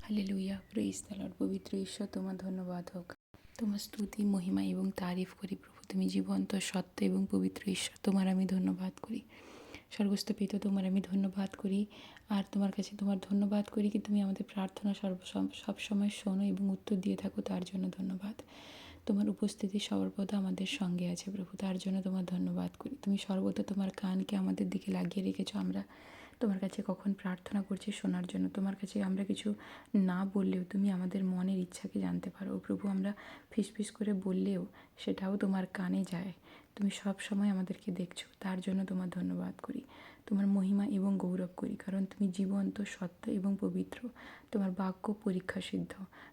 Hallelujah, praise the Lord. পবিত্র ঈশ্বর, তোমার ধন্যবাদ হোক। তোমার স্তুতি, মহিমা এবং তারিফ করি প্রভু। তুমি জীবন্ত, সত্য এবং পবিত্র ঈশ্বর, তোমার আমি ধন্যবাদ করি। স্বর্গস্থ পিতা, তোমার আমি ধন্যবাদ করি। আর তোমার কাছে তোমার ধন্যবাদ করি কি তুমি আমাদের প্রার্থনা সবসময় শোনো এবং উত্তর দিয়ে থাকো, তার জন্য ধন্যবাদ। তোমার উপস্থিতি সর্বদা আমাদের সঙ্গে আছে প্রভু, তার জন্য তোমার ধন্যবাদ করি। তুমি সর্বদা তোমার কানকে আমাদের দিকে লাগিয়ে রেখেছো। আমরা তোমার কাছে কখন প্রার্থনা করছি শোনার জন্য। তোমার কাছে আমরা কিছু না বললেও তুমি আমাদের মনের ইচ্ছাকে জানতে পারো। ও প্রভু, আমরা ফিসফিস করে বললেও সেটাও তোমার কানে যায়। তুমি সব সময় আমাদেরকে দেখছো, তার জন্য তোমার ধন্যবাদ করি। তোমার মহিমা এবং গৌরব করি, কারণ তুমি জীবন্ত, সত্য এবং পবিত্র। তোমার বাক্য পরীক্ষা সিদ্ধ।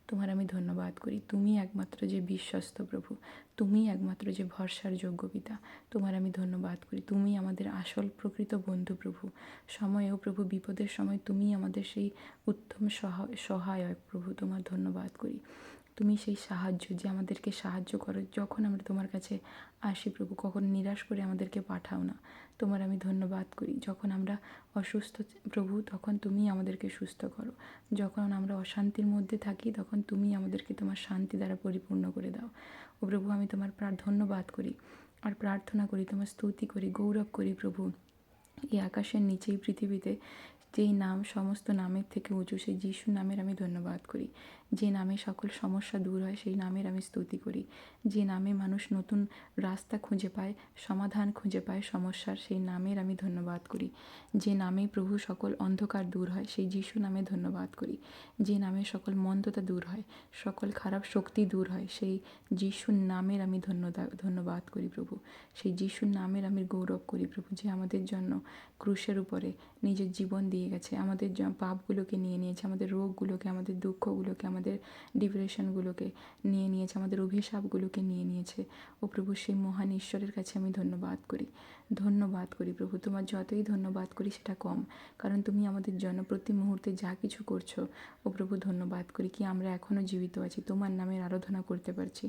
তোমার আমি ধন্যবাদ করি। তুমি একমাত্র যে বিশ্বস্ত প্রভু, তুমি একমাত্র যে ভরসার যোগ্য পিতা। তোমার আমি ধন্যবাদ করি। তুমি আমাদের আসল প্রকৃত বন্ধু প্রভু। সময়েও প্রভু, বিপদের সময় তুমি আমাদের সেই উত্তম সহায়ক প্রভু। তোমার ধন্যবাদ করি। তুমি সেই সাহায্য, যে আমাদেরকে সাহায্য করো যখন আমরা তোমার কাছে আসি প্রভু। কখনো নিরাশ করে আমাদেরকে পাঠাও না। তোমার আমি ধন্যবাদ করি। যখন আমরা অসুস্থ প্রভু, তখন তুমি আমাদেরকে সুস্থ করো। যখন আমরা অশান্তির মধ্যে থাকি, তখন তুমি আমাদেরকে তোমার শান্তি দ্বারা পরিপূর্ণ করে দাও। ও প্রভু, আমি তোমার ধন্যবাদ করি আর প্রার্থনা করি, তোমার স্তুতি করি, গৌরব করি প্রভু। এই আকাশের নিচেই পৃথিবীতে যেই নাম সমস্ত নামের থেকে উঁচু, সেই যিশু নামের আমি ধন্যবাদ করি। যে নামে সকল সমস্যা দূর হয়, সেই নামের আমি স্তুতি করি। যে নামে মানুষ নতুন রাস্তা খুঁজে পায়, সমাধান খুঁজে পায় সমস্যার, সেই নামের আমি ধন্যবাদ করি। যে নামে প্রভু সকল অন্ধকার দূর হয়, সেই যিশু নামে ধন্যবাদ করি। যে নামে সকল মন্দতা দূর হয়, সকল খারাপ শক্তি দূর হয়, সেই যিশুর নামের আমি ধন্যবাদ করি প্রভু। সেই যিশুর নামের আমি গৌরব করি প্রভু, যে আমাদের জন্য ক্রুশের উপরে নিজের জীবন দিয়ে গেছে। আমাদের পাপগুলোকে নিয়ে নিয়েছে, আমাদের রোগগুলোকে, আমাদের দুঃখগুলোকে, আমাদের ডিপ্রেশনগুলোকে নিয়ে নিয়েছে, আমাদের অভিশাপগুলোকে নিয়ে নিয়েছে। ও প্রভু, সেই মহান ঈশ্বরের কাছে আমি ধন্যবাদ করি। ধন্যবাদ করি প্রভু। তোমার যতই ধন্যবাদ করি সেটা কম, কারণ তুমি আমাদের জন্য প্রতি মুহূর্তে যা কিছু করছো। ও প্রভু, ধন্যবাদ করি কি আমরা এখনও জীবিত আছি, তোমার নামের আরাধনা করতে পারছি।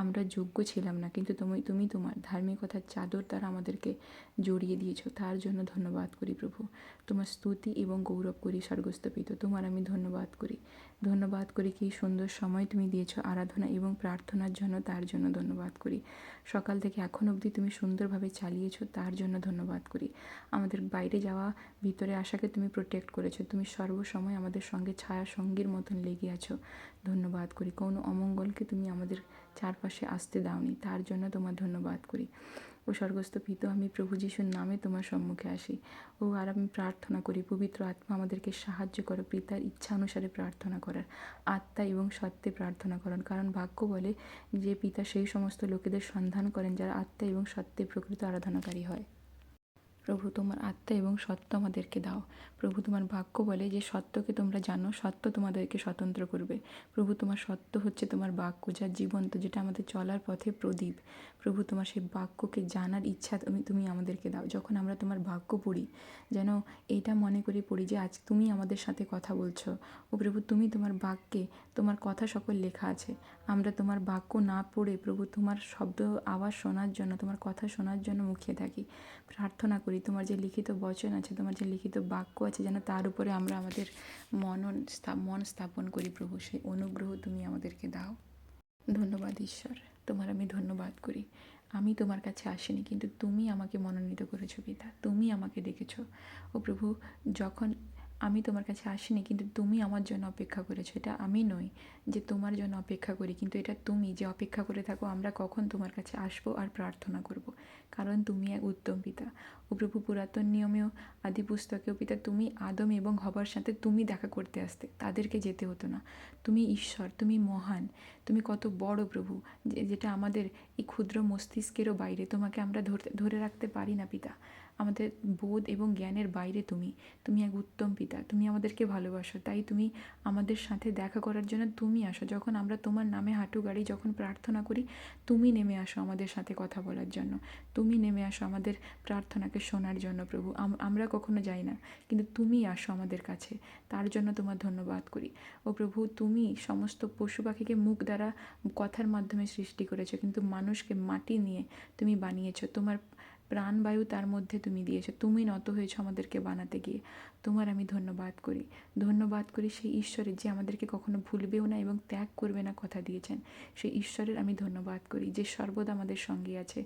আমরা যোগ্য ছিলাম না, কিন্তু তুমি তোমার ধার্মিকতার চাদর দ্বারা আমাদেরকে জড়িয়ে দিয়েছো, তার জন্য ধন্যবাদ করি প্রভু। তোমার স্তুতি এবং গৌরব করি স্বর্গস্থ পিতা। তোমার আমি ধন্যবাদ করি। ধন্যবাদ করি কি সুন্দর সময় তুমি দিয়েছো আরাধনা এবং প্রার্থনার জন্য, তার জন্য ধন্যবাদ করি। সকাল থেকে এখন অবধি তুমি সুন্দরভাবে চালিয়েছো, তার জন্য ধন্যবাদ করি। আমাদের বাইরে যাওয়া, ভিতরে আসাকে তুমি প্রোটেক্ট করেছো। তুমি সর্বসময় আমাদের সঙ্গে ছায়া সঙ্গীর মতন লেগে আছো। ধন্যবাদ করি। কোনো অমঙ্গলকে তুমি আমাদের চারপাশে আসতে দাওনি, তার জন্য তোমার ধন্যবাদ করি। ও স্বর্গস্থ পিতা, আমি প্রভু যিশুর নামে তোমার সম্মুখে আসি। আর আমি প্রার্থনা করি, পবিত্র আত্মা আমাদেরকে সাহায্য করো পিতার ইচ্ছা অনুসারে প্রার্থনা করার, আত্মা এবং সত্যে প্রার্থনা করেন। কারণ বাক্য বলে যে পিতা সেই সমস্ত লোকেদের সন্ধান করেন যারা আত্মা এবং সত্যে প্রকৃত আরাধনাকারী হয়। প্রভু, তোমার আত্মা এবং সত্য আমাদেরকে দাও। প্রভু, তোমার বাক্য বলে যে সত্যকে তোমরা জানো, সত্য তোমাদেরকে স্বতন্ত্র করবে। প্রভু, তোমার সত্য হচ্ছে তোমার বাক্য, যা জীবন্ত, যেটা আমাদের চলার পথে প্রদীপ। প্রভু, তোমার সেই বাক্যকে জানার ইচ্ছা তুমি আমাদেরকে দাও। যখন আমরা তোমার বাক্য পড়ি, যেন এইটা মনে করে পড়ি যে আজ তুমি আমাদের সাথে কথা বলছো। ও প্রভু, তুমি তোমার বাক্যে তোমার কথা সকল লেখা আছে। আমরা তোমার বাক্য না পড়ে প্রভু তোমার শব্দ আওয়াজ শোনার জন্য, তোমার কথা শোনার জন্য মুখিয়ে থাকি। প্রার্থনা করি তোমার যে লিখিত বচন আছে, তোমার যে লিখিত বাক্য আছে, যেন তার উপরে আমরা আমাদের মন স্থাপন করি প্রভু। সেই অনুগ্রহ তুমি আমাদেরকে দাও। ধন্যবাদ ঈশ্বর, তোমার আমি ধন্যবাদ করি। আমি তোমার কাছে আসিনি, কিন্তু তুমি আমাকে মনোনীত করেছো পিতা। তুমি আমাকে ডেকেছো। ও প্রভু, যখন আমি তোমার কাছে আসিনি, কিন্তু তুমি আমার জন্য অপেক্ষা করেছো। এটা আমি নই যে তোমার জন্য অপেক্ষা করি, কিন্তু এটা তুমি যে অপেক্ষা করে থাকো আমরা কখন তোমার কাছে আসবো আর প্রার্থনা করব। কারণ তুমি এক উত্তম পিতা। ও প্রভু, পুরাতন নিয়মেও আদি পুস্তকেও পিতা তুমি আদম এবং হবার সাথে তুমি দেখা করতে আসতে, তাদেরকে যেতে হতো না। তুমি ঈশ্বর, তুমি মহান, তুমি কত বড় প্রভু, যেটা আমাদের এই ক্ষুদ্র মস্তিষ্কেরও বাইরে। তোমাকে আমরা ধরে রাখতে পারি না পিতা। আমাদের বোধ এবং জ্ঞানের বাইরে তুমি এক উত্তম পিতা। তুমি আমাদেরকে ভালোবাসো, তাই তুমি আমাদের সাথে দেখা করার জন্য তুমি আসো। যখন আমরা তোমার নামে হাঁটু গাড়ি, যখন প্রার্থনা করি, তুমি নেমে আসো আমাদের সাথে কথা বলার জন্য। তুমি নেমে আসো আমাদের প্রার্থনাকে শোনার জন্য প্রভু। আমরা কখনো যাই না, কিন্তু তুমি আসো আমাদের কাছে, তার জন্য তোমার ধন্যবাদ করি। ও প্রভু, তুমি সমস্ত পশু পাখিকে মুখ দ্বারা কথার মাধ্যমে সৃষ্টি করেছো, কিন্তু মানুষকে মাটি নিয়ে তুমি বানিয়েছো। তোমার প্রাণবায়ু তার মধ্যে তুমি দিয়েছো, তুমি নত হয়েছো আমাদেরকে বানাতে গিয়ে। তোমার আমি ধন্যবাদ করি সেই ঈশ্বরের যে আমাদেরকে কখনো ভুলবেও না এবং ত্যাগ করবে না কথা দিয়েছেন। সেই ঈশ্বরের আমি ধন্যবাদ করি যে সর্বদা আমাদের সঙ্গে আছে।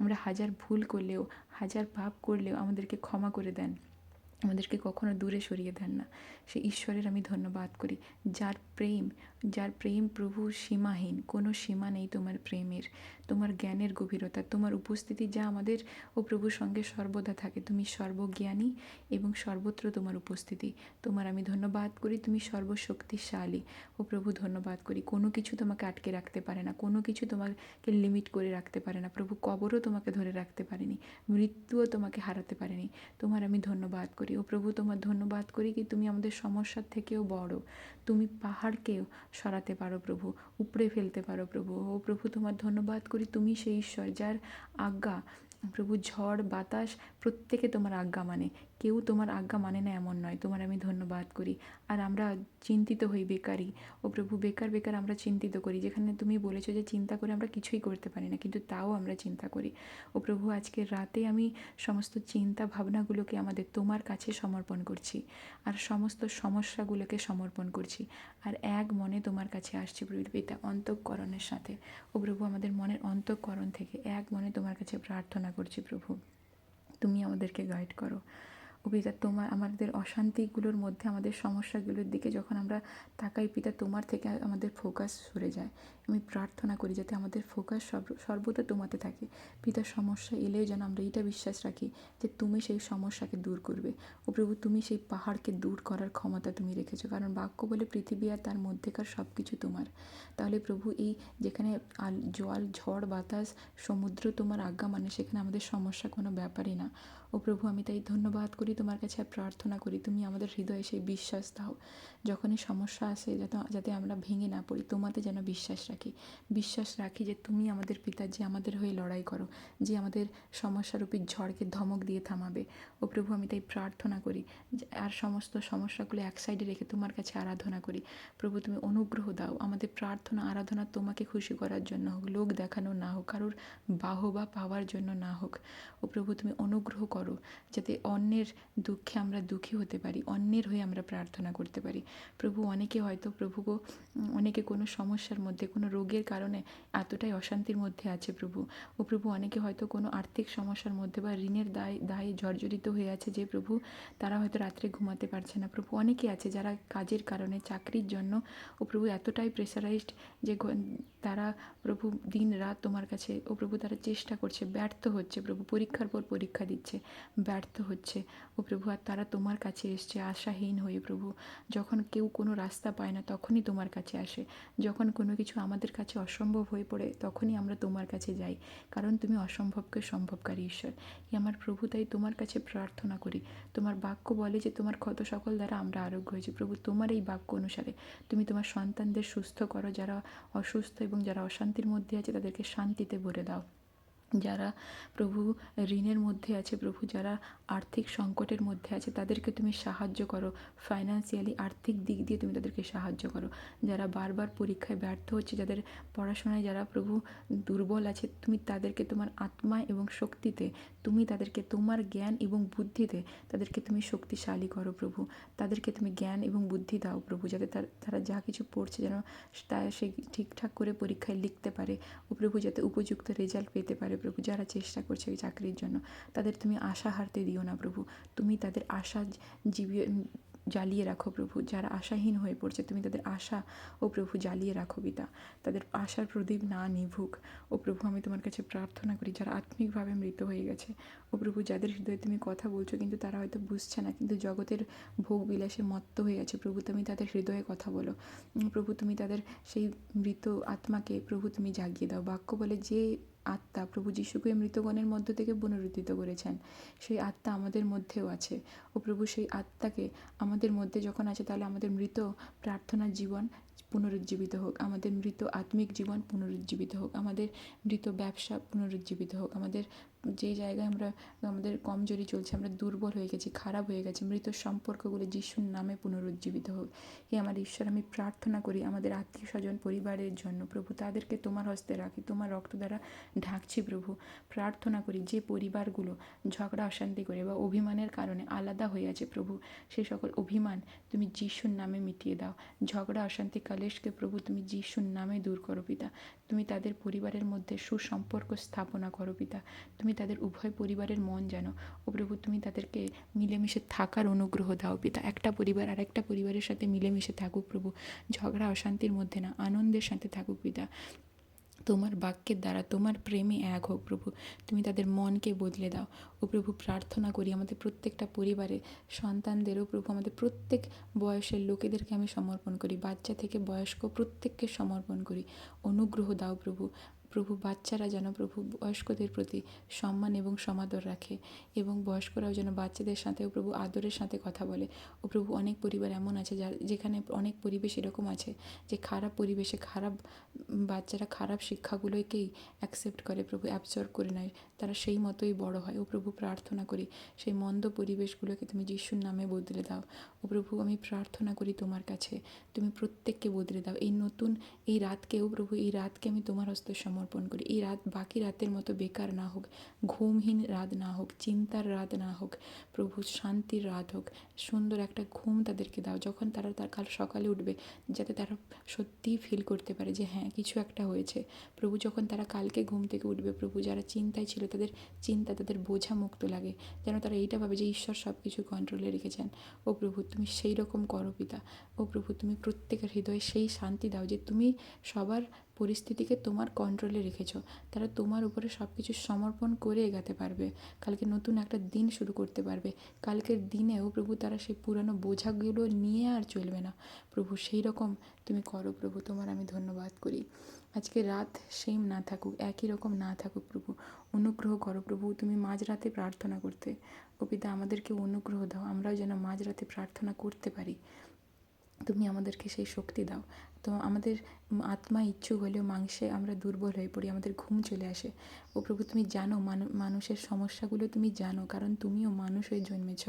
আমরা হাজার ভুল করলেও, হাজার পাপ করলেও আমাদেরকে ক্ষমা করে দেন, আমাদেরকে কখনো দূরে সরিয়ে দেন না। সেই ঈশ্বরের আমি ধন্যবাদ করি, যার প্রেম প্রভু সীমাহীন, কোনো সীমা নেই তোমার প্রেমের, তোমার জ্ঞানের গভীরতা, তোমার উপস্থিতি যা আমাদের ও প্রভুর সঙ্গে সর্বদা থাকে। তুমি সর্বজ্ঞানী এবং সর্বত্র তোমার উপস্থিতি। তোমার আমি ধন্যবাদ করি, তুমি সর্বশক্তিশালী। ও প্রভু ধন্যবাদ করি, কোনো কিছু তোমাকে আটকে রাখতে পারে না, কোনো কিছু তোমাকে লিমিট করে রাখতে পারে না প্রভু। কবরও তোমাকে ধরে রাখতে পারেনি, মৃত্যুও তোমাকে হারাতে পারেনি। তোমার আমি ধন্যবাদ করি ও প্রভু, তোমার ধন্যবাদ করি কি তুমি আমাদের সমস্যার থেকেও বড়। তুমি পাহাড়কেও সরাতে পারো প্রভু, উপড়ে ফেলতে পারো প্রভু। ও প্রভু, তোমার ধন্যবাদ করি, তুমি সেই ঈশ্বর যার আজ্ঞা প্রভু, ঝড় বাতাস প্রত্যেকে তোমার আজ্ঞা মানে, কেউ তোমার আজ্ঞা মানে না এমন নয়। তোমার আমি ধন্যবাদ করি। আর আমরা চিন্তিত হই বেকারই, ও প্রভু বেকার বেকার আমরা চিন্তিত করি, যেখানে তুমি বলেছো যে চিন্তা করে আমরা কিছুই করতে পারি না, কিন্তু তাও আমরা চিন্তা করি। ও প্রভু, আজকের রাতে আমি সমস্ত চিন্তা ভাবনাগুলোকে আমাদের তোমার কাছে সমর্পণ করছি, আর সমস্ত সমস্যাগুলোকে সমর্পণ করছি, আর এক মনে তোমার কাছে আসছি প্রভু পিতা, অন্তঃকরণের সাথে। ও প্রভু, আমাদের মনের অন্তঃকরণ থেকে এক মনে তোমার কাছে প্রার্থনা করছি প্রভু, তুমি আমাদেরকে গাইড করো। ও পিতা, আমাদের অশান্তিগুলোর মধ্যে, আমাদের সমস্যাগুলোর দিকে যখন আমরা তাকাই পিতা, তোমার থেকে আমাদের ফোকাস সরে যায়। আমি প্রার্থনা করি যাতে আমাদের ফোকাস সর্বদা তোমাতে থাকে পিতা। সমস্যা এলেও যেন আমরা এইটা বিশ্বাস রাখি যে তুমি সেই সমস্যাকে দূর করবে। ও প্রভু, তুমি সেই পাহাড়কে দূর করার ক্ষমতা তুমি রেখেছো, কারণ বাক্য বলে পৃথিবী আর তার মধ্যেকার সব কিছু তোমার। তাহলে প্রভু, এই যেখানে জল, ঝড়, বাতাস, সমুদ্র তোমার আজ্ঞা মানে, সেখানে আমাদের সমস্যা কোনো ব্যাপারই না। ও প্রভু, আমি তাই ধন্যবাদ করি তোমার কাছে, আর প্রার্থনা করি তুমি আমাদের হৃদয়ে সেই বিশ্বাস দাও, যখনই সমস্যা আসে যাতে আমরা ভেঙে না পড়ি, তোমাতে যেন বিশ্বাস রাখি যে তুমি আমাদের পিতা, যে আমাদের হয়ে লড়াই করো, যে আমাদের সমস্যারূপী ঝড়কে ধমক দিয়ে থামাবে। ও প্রভু, আমি তাই প্রার্থনা করি আর সমস্ত সমস্যাগুলো এক সাইডে রেখে তোমার কাছে আরাধনা করি। প্রভু, তুমি অনুগ্রহ দাও, আমাদের প্রার্থনা আরাধনা তোমাকে খুশি করার জন্য হোক, লোক দেখানো না হোক, কারোর বাহবা পাওয়ার জন্য না হোক। ও প্রভু, তুমি অনুগ্রহ করো যাতে অন্যের দুঃখে আমরা দুঃখী হতে পারি, অন্যের হয়ে আমরা প্রার্থনা করতে পারি। প্রভু, অনেকে হয়তো প্রভু গো, অনেকে কোনো সমস্যার মধ্যে, কোনো রোগের কারণে এতটাই অশান্তির মধ্যে আছে প্রভু। ও প্রভু, অনেকে হয়তো কোনো আর্থিক সমস্যার মধ্যে বা ঋণের দায়ে জর্জরিত হয়ে আছে, যে প্রভু তারা হয়তো রাত্রে ঘুমাতে পারছে না প্রভু। অনেকে আছে যারা কাজের কারণে, চাকরির জন্য ও প্রভু এতটাই প্রেসারাইজড যে তারা প্রভু দিন রাত তোমার কাছে, ও প্রভু তারা চেষ্টা করছে, ব্যর্থ হচ্ছে প্রভু, পরীক্ষার পর পরীক্ষা দিচ্ছে, ব্যর্থ হচ্ছে। ও প্রভু, আর তারা তোমার কাছে এসছে আশাহীন হয়ে প্রভু। যখন কেউ কোনো রাস্তা পায় না তখনই তোমার কাছে আসে, যখন কোনো কিছু আমাদের কাছে অসম্ভব হয়ে পড়ে তখনই আমরা তোমার কাছে যাই, কারণ তুমি অসম্ভবকে সম্ভবকারী ঈশ্বর। আমার প্রভু, তাই তোমার কাছে প্রার্থনা করি। তোমার বাক্য বলে যে তোমার ক্ষত সকল দ্বারা আমরা আরোগ্য হয়েছি প্রভু। তোমার এই বাক্য অনুসারে তুমি তোমার সন্তানদের সুস্থ করো, যারা অসুস্থ এবং যারা অশান্তির মধ্যে আছে তাদেরকে শান্তিতে ভরে দাও। যারা প্রভু ঋণের মধ্যে আছে প্রভু, যারা আর্থিক সংকটের মধ্যে আছে তাদেরকে তুমি সাহায্য করো, ফাইন্যান্সিয়ালি আর্থিক দিক দিয়ে তুমি তাদেরকে সাহায্য করো। যারা বারবার পরীক্ষায় ব্যর্থ হচ্ছে, যাদের পড়াশোনায় যারা প্রভু দুর্বল আছে, তুমি তাদেরকে তোমার আত্মা এবং শক্তিতে, তুমি তাদেরকে তোমার জ্ঞান এবং বুদ্ধিতে তাদেরকে তুমি শক্তিশালী করো প্রভু। তাদেরকে তুমি জ্ঞান এবং বুদ্ধি দাও প্রভু, যাতে তারা যা কিছু পড়ছে যেন তা সে ঠিকঠাক করে পরীক্ষায় লিখতে পারে। ও প্রভু, যাতে উপযুক্ত রেজাল্ট পেতে পারে প্রভু। যারা চেষ্টা করছে এই চাকরির জন্য, তাদের তুমি আশা হারতে দিও না প্রভু। তুমি তাদের আশা জ্বালিয়ে রাখো প্রভু। যারা আশাহীন হয়ে পড়ছে, তুমি তাদের আশা ও প্রভু জ্বালিয়ে রাখো পিতা, তাদের আশার প্রদীপ না নিভুক। ও প্রভু, আমি তোমার কাছে প্রার্থনা করি যারা আত্মিকভাবে মৃত হয়ে গেছে, ও প্রভু যাদের হৃদয়ে তুমি কথা বলছো কিন্তু তারা হয়তো বুঝছে না, কিন্তু জগতের ভোগ বিলাসে মত্ত হয়ে আছে প্রভু, তুমি তাদের হৃদয়ে কথা বলো প্রভু। তুমি তাদের সেই মৃত আত্মাকে প্রভু তুমি জাগিয়ে দাও। বাক্য বলে যে আত্মা প্রভু যিশুকে মৃতগণের মধ্য থেকে পুনরুত্থিত করেছেন, সেই আত্মা আমাদের মধ্যেও আছে। ও প্রভু, সেই আত্মাকে আমাদের মধ্যে যখন আছে, তাহলে আমাদের মৃত প্রার্থনার জীবন পুনরুজ্জীবিত হোক, আমাদের মৃত আত্মিক জীবন পুনরুজ্জীবিত হোক, আমাদের মৃত ব্যবসা পুনরুজ্জীবিত হোক, আমাদের যে জায়গায় আমাদের কমজোরি চলছে, আমরা দুর্বল হয়ে গেছি, খারাপ হয়ে গেছে, মৃত সম্পর্কগুলো যিশুর নামে পুনরুজ্জীবিত হোক। হে আমার ঈশ্বর, আমি প্রার্থনা করি আমাদের আত্মীয় স্বজন পরিবারের জন্য প্রভু, তাদেরকে তোমার হস্তে রাখি, তোমার রক্ত দ্বারা ঢাকছি প্রভু। প্রার্থনা করি যে পরিবারগুলো ঝগড়া অশান্তি করে বা অভিমানের কারণে আলাদা হয়ে আছে প্রভু, সেই সকল অভিমান তুমি যিশুর নামে মিটিয়ে দাও। ঝগড়া অশান্তি কালেশকে প্রভু তুমি যিশুর নামে দূর করো পিতা। তুমি তাদের পরিবারের মধ্যে সুসম্পর্ক স্থাপনা করো পিতা। তুমি তাদের উভয় পরিবারের মন জানো ও প্রভু, তুমি তাদেরকে মিলেমিশে থাকার অনুগ্রহ দাও পিতা। একটা পরিবার আর একটা পরিবারের সাথে মিলেমিশে থাকুক প্রভু, ঝগড়া অশান্তির মধ্যে না, আনন্দের সাথে থাকুক পিতা। তোমার বাক্যের দ্বারা তোমার প্রেমে এক হোক প্রভু, তুমি তাদের মনকে বদলে দাও ও প্রভু। প্রার্থনা করি আমাদের প্রত্যেকটা পরিবারে সন্তানদেরও প্রভু, আমাদের প্রত্যেক বয়সের লোকেদেরকে আমি সমর্পণ করি, বাচ্চা থেকে বয়স্ক প্রত্যেককে সমর্পণ করি। অনুগ্রহ দাও প্রভু। প্রভু বাচ্চারা যেন প্রভু বয়স্কদের প্রতি সম্মান এবং সমাদর রাখে, এবং বয়স্করাও যেন বাচ্চাদের সাথেও প্রভু আদরের সাথে কথা বলে ও প্রভু। অনেক পরিবার এমন আছে যেখানে অনেক পরিবেশ এরকম আছে যে খারাপ পরিবেশে খারাপ বাচ্চারা খারাপ শিক্ষাগুলোকেই অ্যাকসেপ্ট করে প্রভু, অ্যাবসর্ব করে নেয়, তারা সেই মতোই বড় হয় ও প্রভু। প্রার্থনা করি সেই মন্দ পরিবেশগুলোকে তুমি যিশুর নামে বদলে দাও ও প্রভু। আমি প্রার্থনা করি তোমার কাছে, তুমি প্রত্যেককে বদলে দাও। এই নতুন এই রাতকেও প্রভু, এই রাতকে আমি তোমার হস্তে সমর্পণ করি। এই রাত বাকি রাতের মতো বেকার না হোক, ঘুমহীন রাত না হোক, চিন্তার রাত না হোক প্রভু, শান্তির রাত হোক। সুন্দর একটা ঘুম তাদেরকে দাও, যখন তারা কাল সকালে উঠবে যাতে তারা সত্যিই ফিল করতে পারে যে হ্যাঁ কিছু একটা হয়েছে প্রভু। যখন তারা কালকে ঘুম থেকে উঠবে প্রভু, যারা চিন্তায় ছিল তাদের চিন্তা, তাদের বোঝা মুক্ত লাগে, যেন তারা এইটা ভাবে যে ঈশ্বর সব কিছু কন্ট্রোলে রেখেছেন ও প্রভু। তুমি সেই রকম করো পিতা ও প্রভু। তুমি প্রত্যেকের হৃদয়ে সেই শান্তি দাও যে তুমি সবার পরিস্থিতিকে তোমার কন্ট্রোলে রেখেছো, তারা তোমার উপরে সব কিছু সমর্পণ করে এগাতে পারবে, কালকে নতুন একটা দিন শুরু করতে পারবে। কালকের দিনেও প্রভু তারা সেই পুরানো বোঝাগুলো নিয়ে আর চলবে না প্রভু। সেই রকম তুমি করো প্রভু, তোমার আমি ধন্যবাদ করি। আজকে রাত সেম না থাকুক, একই রকম না থাকুক প্রভু, অনুগ্রহ করো প্রভু। তুমি মাঝরাতে প্রার্থনা করতে ও পিতা, আমাদেরকে অনুগ্রহ দাও, আমরাও যেন মাঝরাতে প্রার্থনা করতে পারি। তুমি আমাদেরকে সেই শক্তি দাও। তো আমাদের আত্মা ইচ্ছুক হলেও মাংসে আমরা দুর্বল হয়ে পড়ি, আমাদের ঘুম চলে আসে ও প্রভু। তুমি জানো মানুষের সমস্যাগুলো, তুমি জানো, কারণ তুমিও মানুষ হয়ে জন্মেছ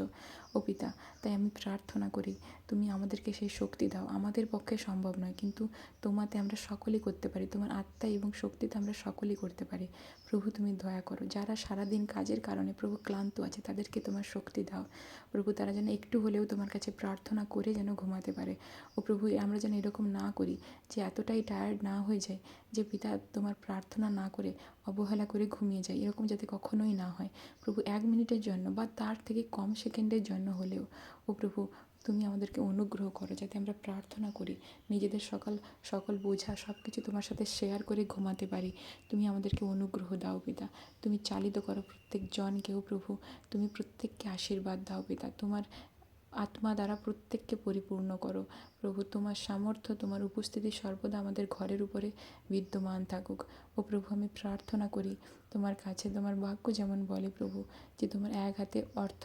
ও পিতা। তাই আমি প্রার্থনা করি তুমি আমাদেরকে সেই শক্তি দাও। আমাদের পক্ষে সম্ভব নয়, কিন্তু তোমাতে আমরা সকলেই করতে পারি, তোমার আত্মা এবং শক্তিতে আমরা সকলেই করতে পারি প্রভু। তুমি দয়া করো, যারা সারাদিন কাজের কারণে প্রভু ক্লান্ত আছে তাদেরকে তোমার শক্তি দাও প্রভু। তারা যেন একটু হলেও তোমার কাছে প্রার্থনা করে যেন ঘুমাতে পারে ও প্রভু। আমরা যেন এরকম না করি যে এতটাই টায়ার্ড না হয়ে যায় যে পিতা তোমার প্রার্থনা না করে অবহেলা করে ঘুমিয়ে যায়, এরকম যাতে কখনোই না হয় প্রভু। 1 মিনিটের জন্য বা তার থেকে কম সেকেন্ডের জন্য হলেও ও প্রভু তুমি আমাদেরকে অনুগ্রহ করো, যাতে আমরা প্রার্থনা করি, নিজেদের সকল বোঝা সব কিছু তোমার সাথে শেয়ার করে ঘুমাতে পারি। তুমি আমাদেরকে অনুগ্রহ দাও পিতা। তুমি চালিত করো প্রত্যেক জনকেও প্রভু। তুমি প্রত্যেককে আশীর্বাদ দাও পিতা। তোমার আত্মা দ্বারা প্রত্যেককে পরিপূর্ণ করো প্রভু। তোমার সামর্থ্য, তোমার উপস্থিতি সর্বদা আমাদের ঘরের উপরে বিদ্যমান থাকুক ও প্রভু। আমি প্রার্থনা করি তোমার কাছে, তোমার বাক্য যেমন বলে প্রভু যে তোমার এক হাতে অর্থ,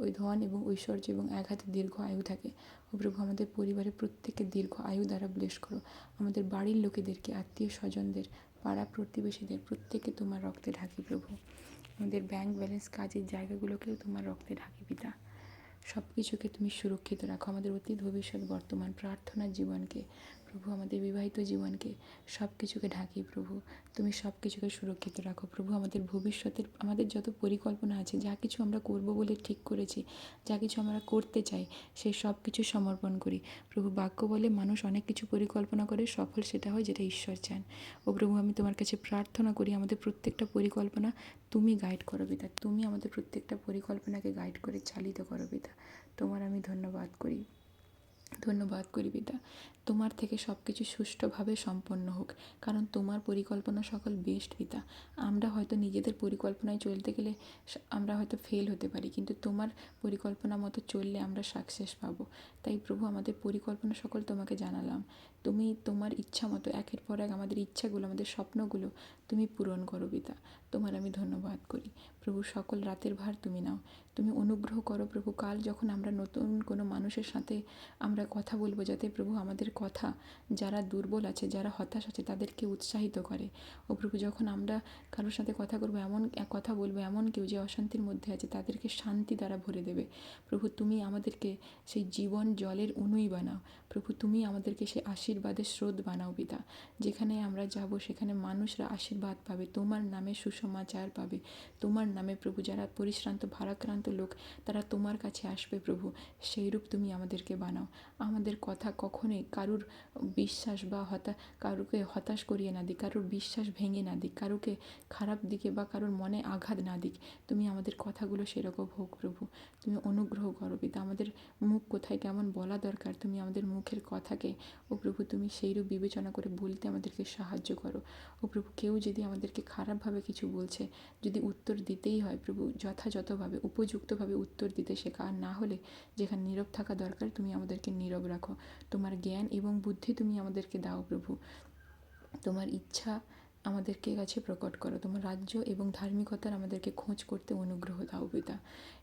ওই ধন এবং ঐশ্বর্য, এবং এক হাতে দীর্ঘ আয়ু থাকে ও প্রভু। আমাদের পরিবারের প্রত্যেকের দীর্ঘ আয়ু দ্বারা ব্লেস করো। আমাদের বাড়ির লোকেদেরকে, আত্মীয় স্বজনদের, পাড়া প্রতিবেশীদের প্রত্যেককে তোমার রক্তে ঢাকি প্রভু। আমাদের ব্যাংক ব্যালেন্স, কাজের জায়গাগুলোকেও তোমার রক্তে ঢাকি পিতা। সব কিছুকে তুমি সুরক্ষিত রাখো, আমাদের অতীত ভবিষ্যৎ বর্তমান প্রার্থনার জীবনকে প্রভু, আমাদের বিবাহিত জীবনকে, সব কিছুকে ঢাকি প্রভু। তুমি সব কিছুকে সুরক্ষিত রাখো প্রভু। আমাদের ভবিষ্যতের, আমাদের যত পরিকল্পনা আছে, যা কিছু আমরা করব বলে ঠিক করেছি, যা কিছু আমরা করতে চাই, সেই সব কিছু সমর্পণ করি প্রভু। বাক্য বলে মানুষ অনেক কিছু পরিকল্পনা করে, সফল সেটা হয় যেটা ঈশ্বর চান ও প্রভু। আমি তোমার কাছে প্রার্থনা করি আমাদের প্রত্যেকটা পরিকল্পনা তুমি গাইড করো পিতা। তুমি আমাদের প্রত্যেকটা পরিকল্পনাকে গাইড করে চালিত করো পিতা। তোমার আমি ধন্যবাদ করি পিতা। তোমার থেকে সব কিছু সুষ্ঠুভাবে সম্পন্ন হোক, কারণ তোমার পরিকল্পনা সকল বেস্ট পিতা। আমরা হয়তো নিজেদের পরিকল্পনায় চলতে গেলে আমরা হয়তো ফেল হতে পারি, কিন্তু তোমার পরিকল্পনা মতো চললে আমরা সাকসেস পাবো। তাই প্রভু আমাদের পরিকল্পনা সকল তোমাকে জানালাম। তুমি তোমার ইচ্ছা মতো একের পর এক আমাদের ইচ্ছাগুলো, আমাদের স্বপ্নগুলো তুমি পূরণ করো পিতা। তোমার আমি ধন্যবাদ করি প্রভু। সকল রাতের ভার তুমি নাও। তুমি অনুগ্রহ করো প্রভু, কাল যখন আমরা নতুন কোনো মানুষের সাথে আমরা কথা বলবো, যাতে প্রভু আমাদের কথা যারা দুর্বল আছে, যারা হতাশ আছে তাদেরকে উৎসাহিত করে। ও প্রভু, যখন আমরা কারোর সাথে কথা করবো, কথা বলবো, এমন কেউ যে অশান্তির মধ্যে আছে তাদেরকে শান্তি দ্বারা ভরে দেবে। প্রভু, তুমি আমাদেরকে সেই জীবন জলের অণুই বানাও। প্রভু, তুমি আমাদেরকে সেই আশীর্বাদের স্রোত বানাও পিতা। যেখানে আমরা যাব সেখানে মানুষরা আশীর্বাদ পাবে, তোমার নামে সুসমাচার পাবে। তোমার নামে প্রভু, যারা পরিশ্রান্ত ভারাক্রান্ত লোক তারা তোমার কাছে আসবে প্রভু, সেইরূপ তুমি আমাদেরকে বানাও। আমাদের কথা কখনোই কারুর বিশ্বাস বা কারুকে হতাশ করিয়ে না দিক, কারুর বিশ্বাস ভেঙে না দিক, কারুকে খারাপ দিকে বা কারুর মনে আঘাত না দিক। তুমি আমাদের কথাগুলো সেরকম হোক প্রভু। তুমি অনুগ্রহ করো পিতা। আমাদের মুখ কোথায় কেমন বলা দরকার, তুমি আমাদের মুখের কথাকে ও প্রভু তুমি সেইরূপ বিবেচনা করে বলতে আমাদেরকে সাহায্য করো। ও প্রভু, কেউ যদি আমাদেরকে খারাপভাবে কিছু বলছে, যদি উত্তর দিতেই হয় প্রভু, যথাযথভাবে উপযুক্তভাবে উত্তর দিতে শেখা। আর না হলে যেখানে নীরব থাকা দরকার তুমি আমাদেরকে নীরব রাখো। তোমার জ্ঞান এবং বুদ্ধি তুমি আমাদেরকে দাও প্রভু। তোমার ইচ্ছা আমাদেরকে কাছে প্রকট করো। তোমার রাজ্য এবং ধার্মিকতার আমাদেরকে খোঁজ করতে অনুগ্রহ দাও পিতা।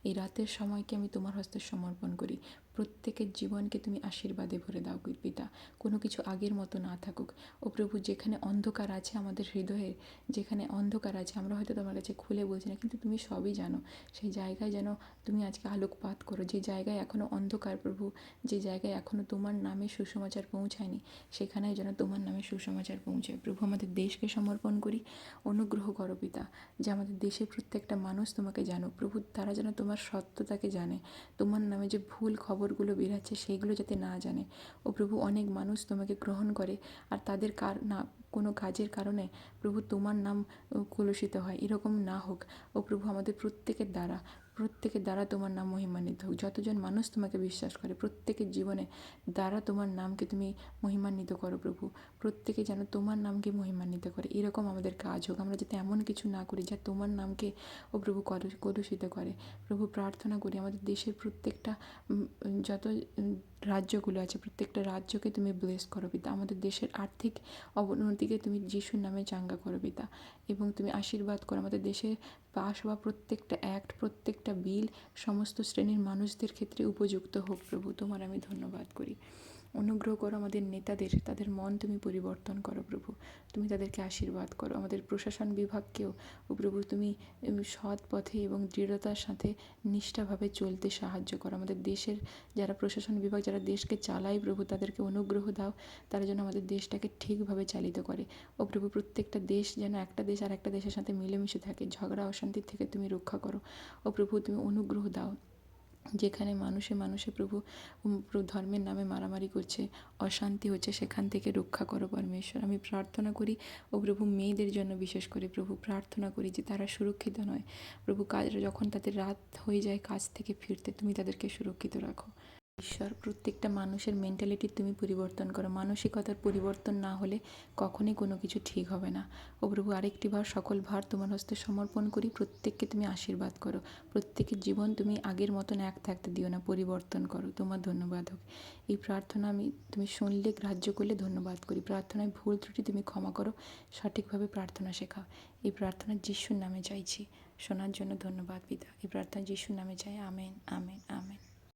এই রাতের সময়কে আমি তোমার হস্তে সমর্পণ করি। প্রত্যেকের জীবনকে তুমি আশীর্বাদে ভরে দাও পিতা। কোনো কিছু আগের মতো না থাকুক। ও প্রভু, যেখানে অন্ধকার আছে আমাদের হৃদয়ে, যেখানে অন্ধকার আছে আমরা হয়তো তোমার কাছে খুলে বলছি না, কিন্তু তুমি সবই জানো। সেই জায়গায় যেন তুমি আজকে আলোকপাত করো। যে জায়গায় এখনও অন্ধকার প্রভু, যে জায়গায় এখনও তোমার নামে সুসমাচার পৌঁছায়নি, সেখানে যেন তোমার নামে সুসমাচার পৌঁছায়। প্রভু, আমাদের দেশকে সমর্পণ করি। অনুগ্রহ করো পিতা, যে আমাদের দেশের প্রত্যেকটা মানুষ তোমাকে জানুক প্রভু। তারা যেন তোমার সত্যতাকে জানে। তোমার নামে যে ভুল খবরগুলো বেরাচ্ছে সেইগুলো যাতে না জানে। ও প্রভু, অনেক মানুষ তোমাকে গ্রহণ করে আর তাদের কোনো কাজের কারণে প্রভু তোমার নাম কলুষিত হয়, এরকম না হোক। ও প্রভু, আমাদের প্রত্যেকের দ্বারা তোমার নাম মহিমান্বিত হোক। যতজন মানুষ তোমাকে বিশ্বাস করে প্রত্যেকের জীবনে দ্বারা তোমার নামকে তুমি মহিমান্বিত করো প্রভু। প্রত্যেকে যেন তোমার নামকে মহিমান্বিত করে, এরকম আমাদের কাজ হোক। আমরা যাতে এমন কিছু না করি যা তোমার নামকে ও প্রভু কলুষিত করে। প্রভু, প্রার্থনা করি আমাদের দেশের প্রত্যেকটা যত রাজ্যগুলো আছে প্রত্যেকটা রাজ্যকে তুমি ব্লেস করো পিতা। আমাদের দেশের আর্থিক অবনতিকে তুমি যিশুর নামে চাঙ্গা করো পিতা, এবং তুমি আশীর্বাদ করো। আমাদের দেশে পাস হওয়া প্রত্যেকটা অ্যাক্ট, প্রত্যেকটা বিল সমস্ত শ্রেণীর মানুষদের ক্ষেত্রে উপযুক্ত হোক প্রভু। তোমার আমি ধন্যবাদ করি। অনুগ্রহ করো আমাদের নেতাদের, তাদের মন তুমি পরিবর্তন করো প্রভু। তুমি তাদেরকে আশীর্বাদ করো। আমাদের প্রশাসন বিভাগকেও ও প্রভু তুমি সৎ পথে এবং দৃঢ়তার সাথে নিষ্ঠাভাবে চলতে সাহায্য করো। আমাদের দেশের যারা প্রশাসন বিভাগ, যারা দেশকে চালায় প্রভু, তাদেরকে অনুগ্রহ দাও। তারা যেন আমাদের দেশটাকে ঠিকভাবে চালিত করে। ও প্রভু, প্রত্যেকটা দেশ যেন একটা দেশ আর একটা দেশের সাথে মিলেমিশে থাকে। ঝগড়া অশান্তির থেকে তুমি রক্ষা করো। ও প্রভু, তুমি অনুগ্রহ দাও। যেখানে মানুষে প্রভু ধর্মের নামে মারামারি করছে, অশান্তি হচ্ছে, সেখান থেকে রক্ষা করো পরমেশ্বর। আমি প্রার্থনা করি ও প্রভু মেয়েদের জন্য বিশেষ করে প্রভু প্রার্থনা করি যে তারা সুরক্ষিত নয় প্রভু। যখন তাদের রাত হয়ে যায় কাজ থেকে ফিরতে, তুমি তাদেরকে সুরক্ষিত রাখো ঈশ্বর। প্রত্যেকটা মানুষের মেন্টালিটি তুমি পরিবর্তন করো। মানসিকতার পরিবর্তন না হলে কখনোই কোনো কিছু ঠিক হবে না। ও প্রভু, আরেকটি বার সকল ভার তোমার হস্তে সমর্পণ করি। প্রত্যেককে তুমি আশীর্বাদ করো। প্রত্যেকের জীবন তুমি আগের মতন এক থাকতে দিও না, পরিবর্তন করো। তোমার ধন্যবাদ হোক। এই প্রার্থনা তুমি শুনলে, গ্রাহ্য করলে ধন্যবাদ করি। প্রার্থনায় ভুল ত্রুটি তুমি ক্ষমা করো, সঠিকভাবে প্রার্থনা শেখাও। এই প্রার্থনা যিশুর নামে চাইছি, শোনার জন্য ধন্যবাদ পিতা। এই প্রার্থনা যিশুর নামে চাই। Amen, amen, amen.